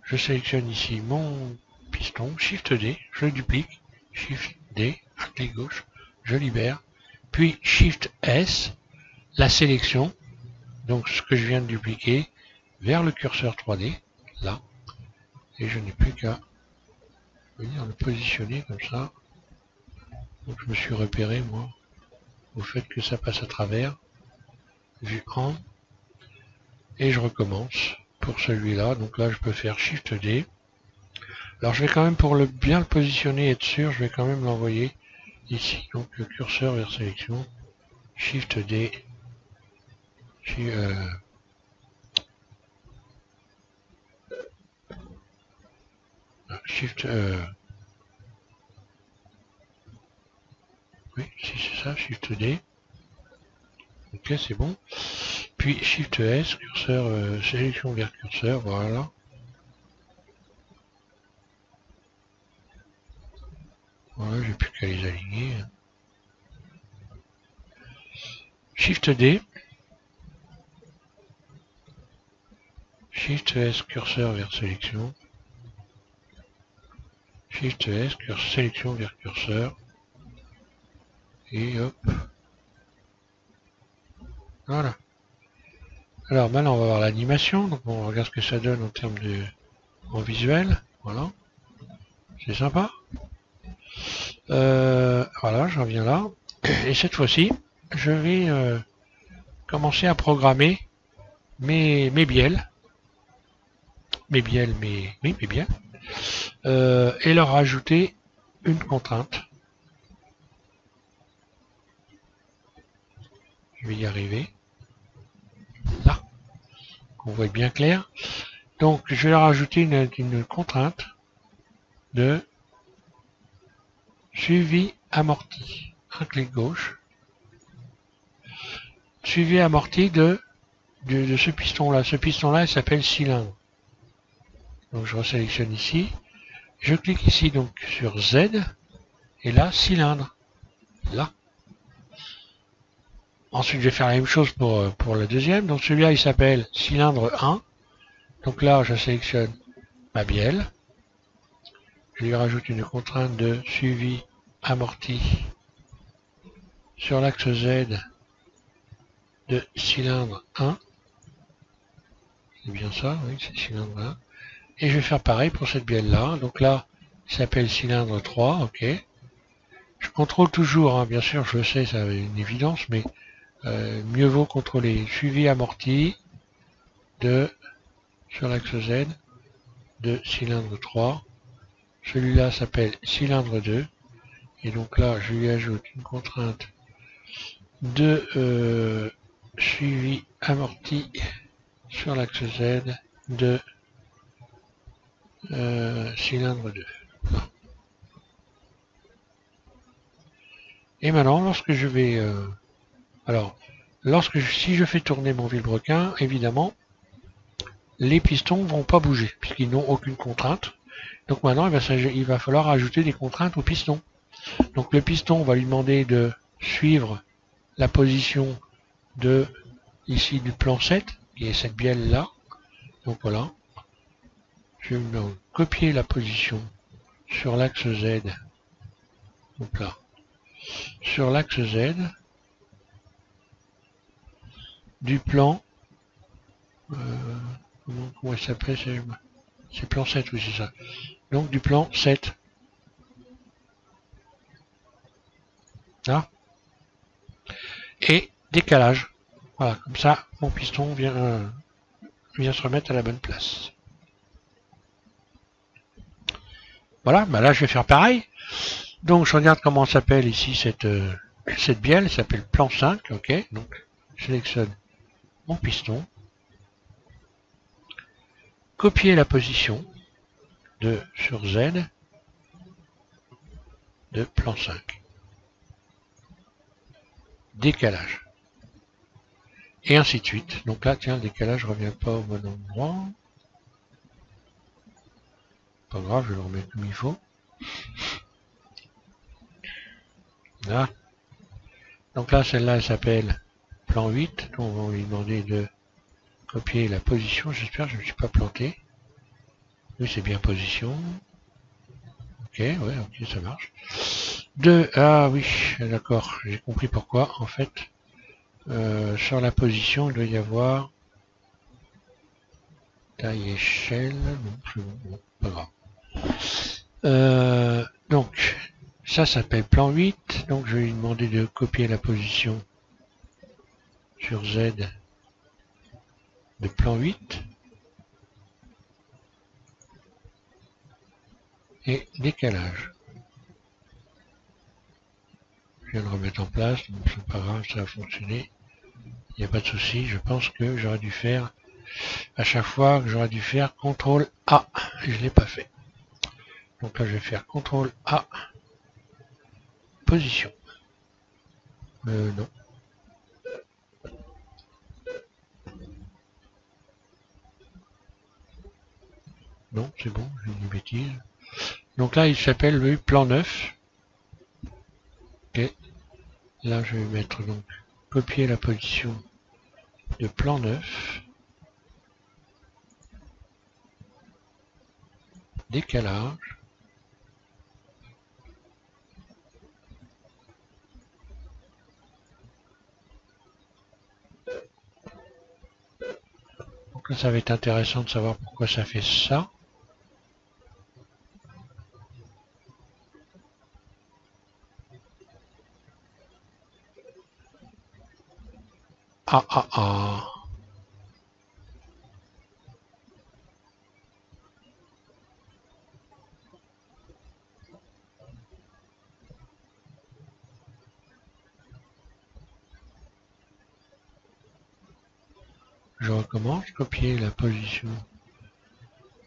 Je sélectionne ici mon piston, Shift D, je le duplique, Shift D, à clic gauche, je libère, puis Shift S, la sélection, donc ce que je viens de dupliquer, vers le curseur 3D, là, et je n'ai plus qu'à venir le positionner comme ça. Donc je me suis repéré, moi, au fait que ça passe à travers, vue en, et je recommence pour celui-là, donc là je peux faire Shift D. Alors je vais quand même, pour bien le positionner et être sûr, je vais quand même l'envoyer ici, donc le curseur vers sélection, Shift D, Shift, oui, si c'est ça, Shift D, ok c'est bon, puis Shift S, curseur, sélection vers curseur, voilà, voilà, j'ai plus qu'à les aligner, Shift D, Shift S, curseur vers sélection, Shift S, sélection vers curseur, et hop, voilà. Alors maintenant on va voir l'animation, donc on regarde ce que ça donne en termes de en visuel, voilà, c'est sympa. Voilà, j'en viens là, et cette fois-ci, je vais commencer à programmer mes bielles, mes bielles, et leur rajouter une contrainte. Je vais y arriver. Là, qu'on voit bien clair. Donc, je vais leur rajouter une contrainte de suivi amorti. Un clic gauche. Suivi amorti de de ce piston-là. Ce piston-là, il s'appelle cylindre. Donc je resélectionne ici. Je clique ici donc sur Z. Et là, cylindre. Là. Ensuite, je vais faire la même chose pour la deuxième. Donc celui-là, il s'appelle cylindre 1. Donc là, je sélectionne ma bielle. Je lui rajoute une contrainte de suivi amorti sur l'axe Z de cylindre 1. C'est bien ça, oui, c'est cylindre 1. Et je vais faire pareil pour cette bielle-là. Donc là, il s'appelle cylindre 3, ok. Je contrôle toujours, hein, bien sûr, je le sais, c'est une évidence, mais mieux vaut contrôler suivi amorti de sur l'axe Z de cylindre 3. Celui-là s'appelle cylindre 2. Et donc là, je lui ajoute une contrainte de suivi amorti sur l'axe Z de cylindre 2. Et maintenant, lorsque je vais... si je fais tourner mon vilebrequin, évidemment, les pistons vont pas bouger, puisqu'ils n'ont aucune contrainte. Donc maintenant, il va falloir ajouter des contraintes au piston. Donc le piston, on va lui demander de suivre la position ici du plan 7, qui est cette bielle là. Donc voilà. Je vais copier la position sur l'axe Z. Donc là. Sur l'axe Z du plan. Comment il s'appelait? C'est plan 7, oui, c'est ça. Donc du plan 7. Là. Et décalage. Voilà, comme ça, mon piston vient se remettre à la bonne place. Voilà, bah là je vais faire pareil. Donc je regarde comment s'appelle ici cette bielle, elle s'appelle plan 5, ok. Donc je sélectionne mon piston, copier la position sur Z de plan 5. Décalage. Et ainsi de suite. Donc là, tiens, le décalage ne revient pas au bon endroit. Pas grave, je vais le remettre comme il faut. Là. Donc là, celle-là, elle s'appelle plan 8. Donc on va lui demander de copier la position. J'espère que je ne me suis pas planté. Oui, c'est bien position. Ok, ouais, ok, ça marche. Ah oui, d'accord, j'ai compris pourquoi. En fait, sur la position, il doit y avoir taille échelle. Non, c'est bon, pas grave. Donc, ça s'appelle plan 8. Donc, je vais lui demander de copier la position sur Z de plan 8. Et décalage. Je viens de remettre en place, donc c'est pas grave, ça a fonctionné. Il n'y a pas de souci. Je pense que j'aurais dû faire à chaque fois que j'aurais dû faire CTRL A. Et je ne l'ai pas fait. Donc là, je vais faire CTRL A. Position. Non. Non, c'est bon, j'ai dit bêtise. Donc là, il s'appelle le plan 9. Ok. Là, je vais mettre donc copier la position de plan 9. Décalage. Donc là, ça va être intéressant de savoir pourquoi ça fait ça. Ah. Je recommence, copier la position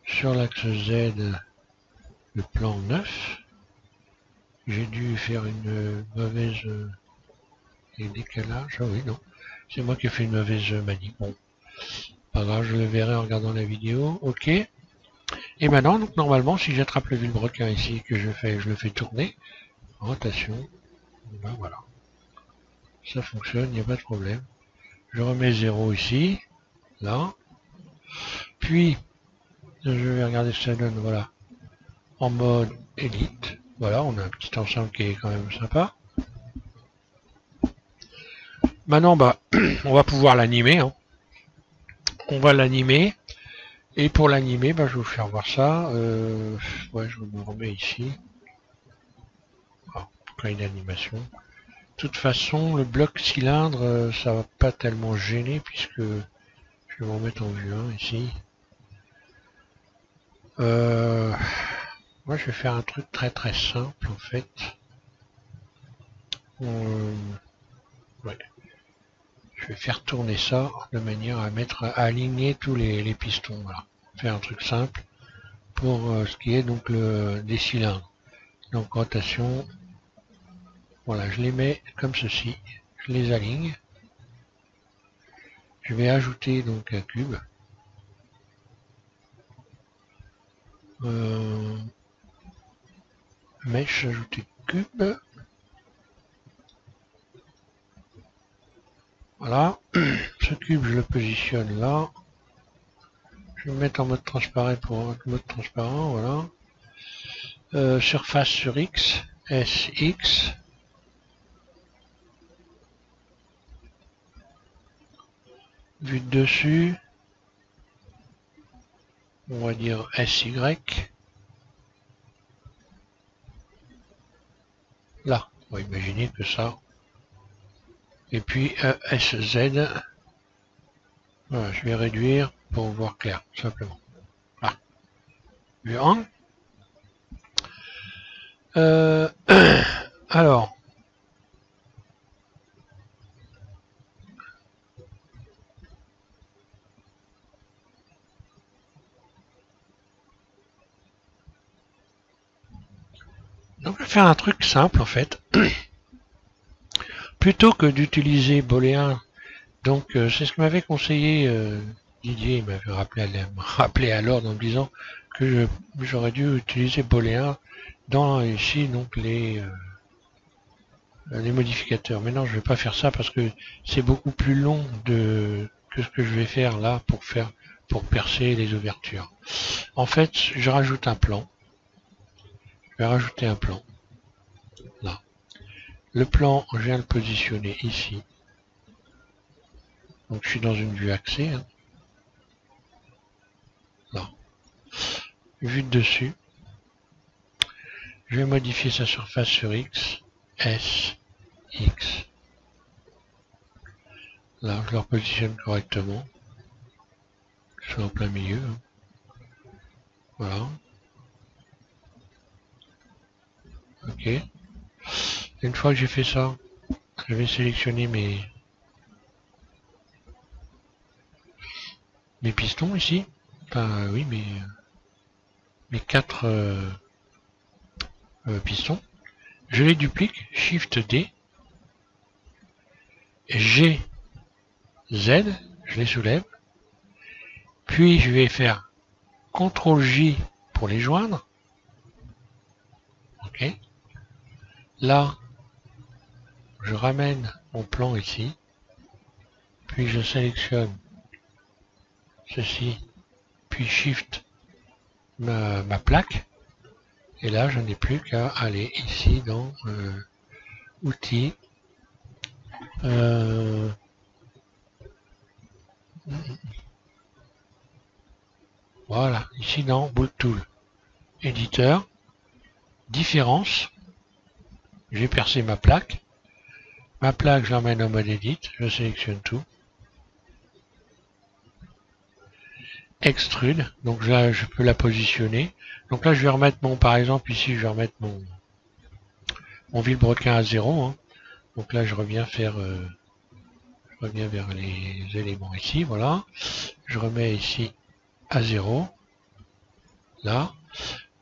sur l'axe Z, le plan 9. J'ai dû faire une mauvaise décalage. Ah oui, non. C'est moi qui ai fait une mauvaise manip. Bon. Pas grave, je le verrai en regardant la vidéo. Ok. Et maintenant, donc normalement, si j'attrape le vilebrequin ici, que je le fais tourner, rotation, ben voilà. Ça fonctionne, il n'y a pas de problème. Je remets 0 ici, là. Puis, je vais regarder ce que ça donne, voilà. En mode élite. Voilà, on a un petit ensemble qui est quand même sympa. Maintenant, bah, on va pouvoir l'animer. Hein. On va l'animer. Et pour l'animer, bah, je vais vous faire voir ça. Ouais, je me remets ici. Ah, quand il y a une animation. De toute façon, le bloc cylindre, ça va pas tellement gêner puisque je vais m'en mettre en vue 1 ici. Moi, je vais faire un truc très très simple en fait. Ouais. Je vais faire tourner ça de manière à à aligner tous les pistons. Voilà. Faire un truc simple pour ce qui est donc des cylindres. Donc rotation. Voilà, je les mets comme ceci. Je les aligne. Je vais ajouter donc un cube. Mèche, ajouter cube. Voilà. Ce cube, je le positionne là. Je vais le mettre en mode transparent voilà. Surface sur X, SX. Vue de dessus, on va dire SY. Là, on va imaginer que ça. Et puis SZ. Voilà, je vais réduire pour voir clair, tout simplement. Là. Vue 1. Alors. Donc je vais faire un truc simple en fait. Plutôt que d'utiliser booléen, donc c'est ce que m'avait conseillé Didier, il m'avait rappelé à l'ordre en me disant que j'aurais dû utiliser booléen dans ici donc les modificateurs. Mais non, je vais pas faire ça parce que c'est beaucoup plus long que ce que je vais faire là pour percer les ouvertures. En fait, je rajoute un plan. Je vais rajouter un plan. Là. Le plan, je viens le positionner ici. Donc je suis dans une vue axée. Hein. Là. Vue de dessus. Je vais modifier sa surface sur X. S, X. Là, je le repositionne correctement. Je suis en plein milieu. Hein. Voilà. Ok. Et une fois que j'ai fait ça, je vais sélectionner mes pistons ici. Enfin, oui, mes 4 pistons. Je les duplique. Shift D. G, Z. Je les soulève. Puis, je vais faire CTRL J pour les joindre. Ok. Là, je ramène mon plan ici. Puis, je sélectionne ceci. Puis, Shift ma plaque. Et là, je n'ai plus qu'à aller ici dans Outils. Voilà, ici dans Bolt Tool. Éditeur. Différence. J'ai percé ma plaque. Ma plaque, je l'emmène en mode Edit. Je sélectionne tout. Extrude. Donc là, je peux la positionner. Donc là, je vais remettre par exemple, ici, je vais remettre mon vilebrequin à 0. Hein. Donc là, je reviens vers les éléments ici. Voilà. Je remets ici à 0. Là.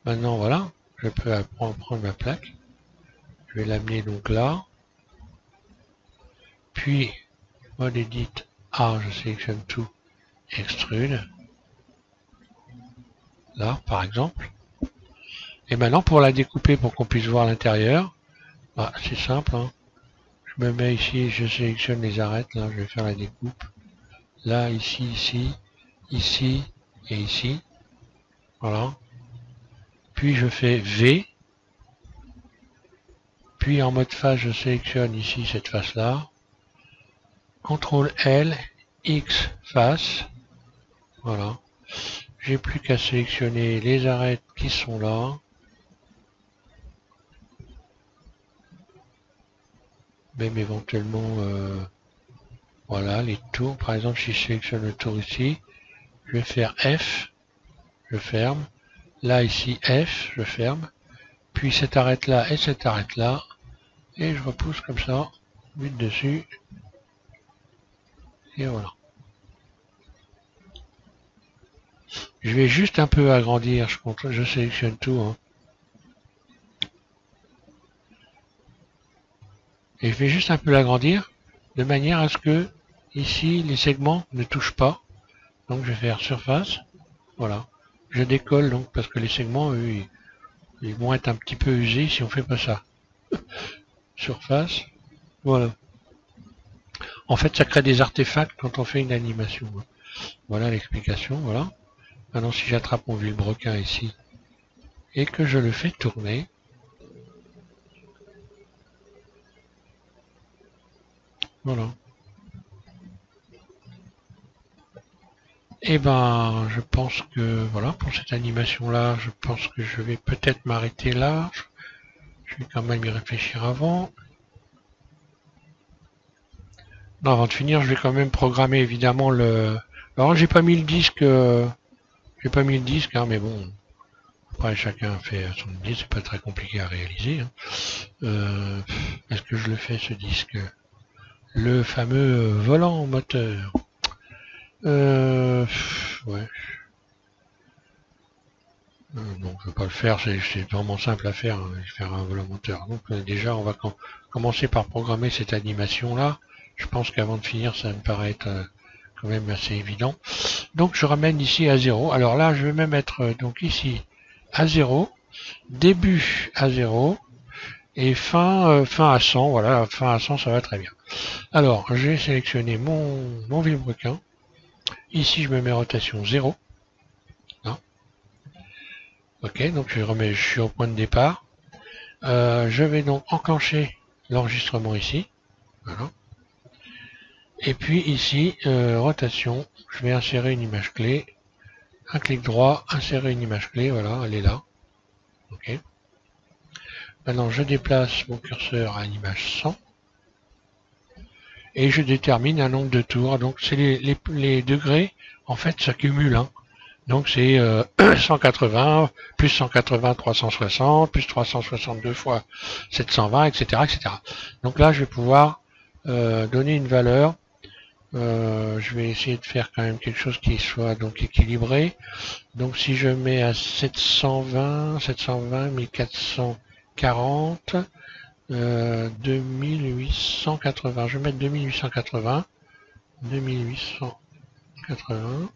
Maintenant, voilà. Je peux prendre ma plaque. Je vais l'amener donc là. Puis, mode Edit. Je sélectionne tout. extrude, là par exemple. Et maintenant pour la découper pour qu'on puisse voir l'intérieur, bah, c'est simple, hein. Je me mets ici, je sélectionne les arêtes, là je vais faire la découpe. Là, ici, ici, ici et ici. Voilà. Puis je fais V. Puis en mode face, je sélectionne ici cette face-là. CTRL L, X face. Voilà. J'ai plus qu'à sélectionner les arêtes qui sont là. Même éventuellement, voilà, les tours. Par exemple, si je sélectionne le tour ici, je vais faire F, je ferme. Là, ici, F, je ferme. Puis cette arête-là et cette arête-là. Et je repousse comme ça, vite dessus. Et voilà. Je vais juste un peu agrandir, je sélectionne tout, hein. Et je vais juste un peu l'agrandir, de manière à ce que, ici, les segments ne touchent pas. Donc je vais faire surface, voilà. Je décolle donc, parce que les segments, eux, ils vont être un petit peu usés si on fait pas ça. Surface, voilà. En fait, ça crée des artefacts quand on fait une animation. Voilà l'explication, voilà. Maintenant, si j'attrape mon vilebrequin ici, et que je le fais tourner, voilà. Et ben, je pense que, voilà, pour cette animation-là, je pense que je vais peut-être m'arrêter là. Je vais quand même y réfléchir avant. Non, avant de finir, je vais quand même programmer évidemment le... Alors, j'ai pas mis le disque, hein, mais bon, après chacun fait son disque, c'est pas très compliqué à réaliser, hein. Est-ce que je le fais ce disque? Le fameux volant moteur. Ouais. Donc je vais pas le faire, c'est vraiment simple à faire, hein, faire un volant moteur. Donc déjà on va commencer par programmer cette animation là. Je pense qu'avant de finir ça me paraît être quand même assez évident. Donc je ramène ici à 0. Alors là je vais même mettre donc ici à 0, début à 0 et fin à 100. Voilà, fin à 100 ça va très bien. Alors je vais sélectionner mon vilebrequin. Ici je me mets rotation 0. Ok, donc je suis au point de départ. Je vais donc enclencher l'enregistrement ici. Voilà. Et puis ici, rotation, je vais insérer une image clé. Un clic droit, insérer une image clé, voilà, elle est là. Ok. Maintenant, je déplace mon curseur à l'image 100. Et je détermine un nombre de tours. Donc, c'est les degrés, en fait, s'accumulent, hein. Donc c'est 180, plus 180, 360, plus 362 fois 720, etc., etc. Donc là, je vais pouvoir donner une valeur. Je vais essayer de faire quand même quelque chose qui soit donc équilibré. Donc si je mets à 720, 1440, 2880, je vais mettre 2880, 2880.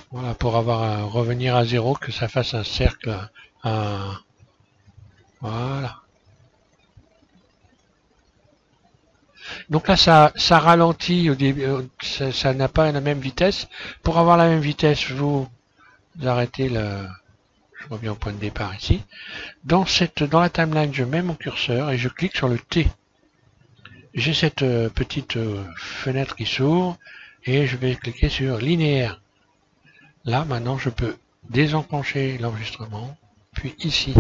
Voilà, pour avoir revenir à 0, que ça fasse un cercle, voilà. Donc là, ça ralentit au début, ça n'a pas la même vitesse. Pour avoir la même vitesse, vous arrêtez je reviens au point de départ ici. Dans la timeline, je mets mon curseur et je clique sur le T. J'ai cette petite fenêtre qui s'ouvre et je vais cliquer sur linéaire. Là, maintenant, je peux désenclencher l'enregistrement, puis ici,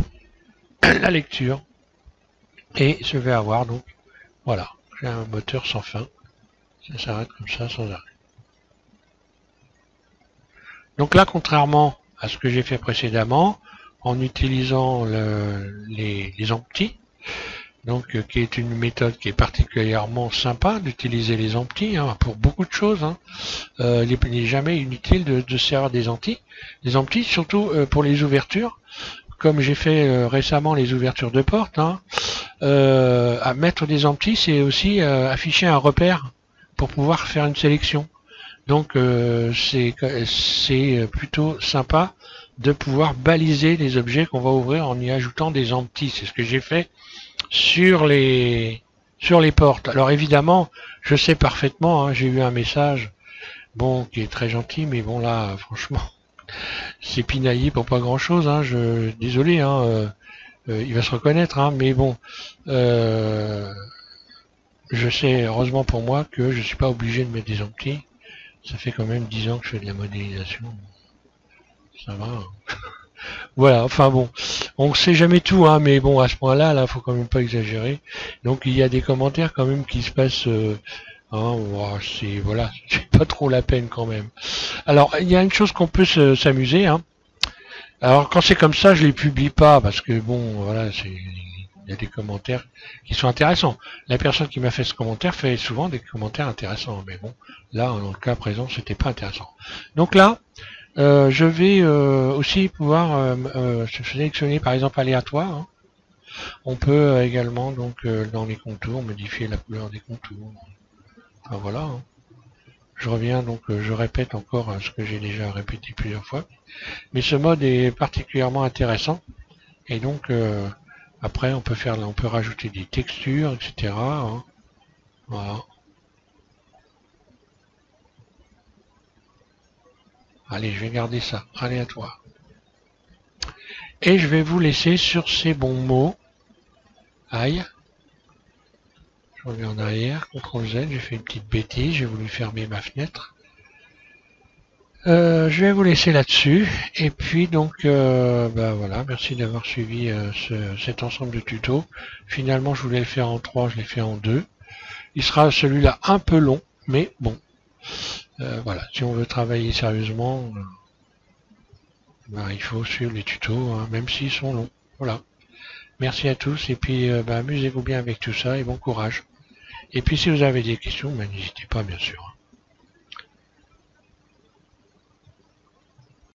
la lecture, et je vais avoir donc, voilà, j'ai un moteur sans fin, ça s'arrête comme ça, sans arrêt. Donc là, contrairement à ce que j'ai fait précédemment, en utilisant les empties, donc qui est une méthode qui est particulièrement sympa d'utiliser les empties, hein, pour beaucoup de choses, hein. Il n'est jamais inutile de servir des empties, surtout pour les ouvertures, comme j'ai fait récemment les ouvertures de porte, hein. À mettre des empties, c'est aussi afficher un repère pour pouvoir faire une sélection. Donc c'est plutôt sympa de pouvoir baliser les objets qu'on va ouvrir en y ajoutant des empties. C'est ce que j'ai fait sur les portes. Alors évidemment, je sais parfaitement, hein, j'ai eu un message, bon, qui est très gentil, mais bon là, franchement, c'est pinaillé pour pas grand chose, hein, désolé, hein, il va se reconnaître, hein, mais bon, je sais, heureusement pour moi, que je suis pas obligé de mettre des empties. Ça fait quand même 10 ans que je fais de la modélisation. Ça va. Voilà, enfin bon, on ne sait jamais tout, hein, mais bon, à ce point-là, là, faut quand même pas exagérer. Donc il y a des commentaires quand même qui se passent, hein, c'est voilà, c'est pas trop la peine quand même. Alors il y a une chose qu'on peut s'amuser, hein. Alors quand c'est comme ça, je les publie pas parce que bon, voilà, il y a des commentaires qui sont intéressants. La personne qui m'a fait ce commentaire fait souvent des commentaires intéressants, mais bon, là, dans le cas présent, c'était pas intéressant. Donc là, je vais aussi pouvoir sélectionner par exemple aléatoire, hein. On peut également donc dans les contours modifier la couleur des contours. Enfin voilà, hein. Je reviens donc, je répète encore ce que j'ai déjà répété plusieurs fois. Mais ce mode est particulièrement intéressant. Et donc après on peut rajouter des textures, etc. Hein. Voilà. Allez, je vais garder ça, aléatoire. Et je vais vous laisser sur ces bons mots. Aïe. Je reviens en arrière, CTRL Z, j'ai fait une petite bêtise, j'ai voulu fermer ma fenêtre. Je vais vous laisser là-dessus. Et puis donc, bah voilà, merci d'avoir suivi cet ensemble de tutos. Finalement, je voulais le faire en 3, je l'ai fait en 2. Il sera celui-là un peu long, mais bon. Voilà, si on veut travailler sérieusement, bah, il faut suivre les tutos, hein, même s'ils sont longs. Voilà. Merci à tous et puis bah, amusez-vous bien avec tout ça et bon courage. Et puis si vous avez des questions, bah, n'hésitez pas bien sûr.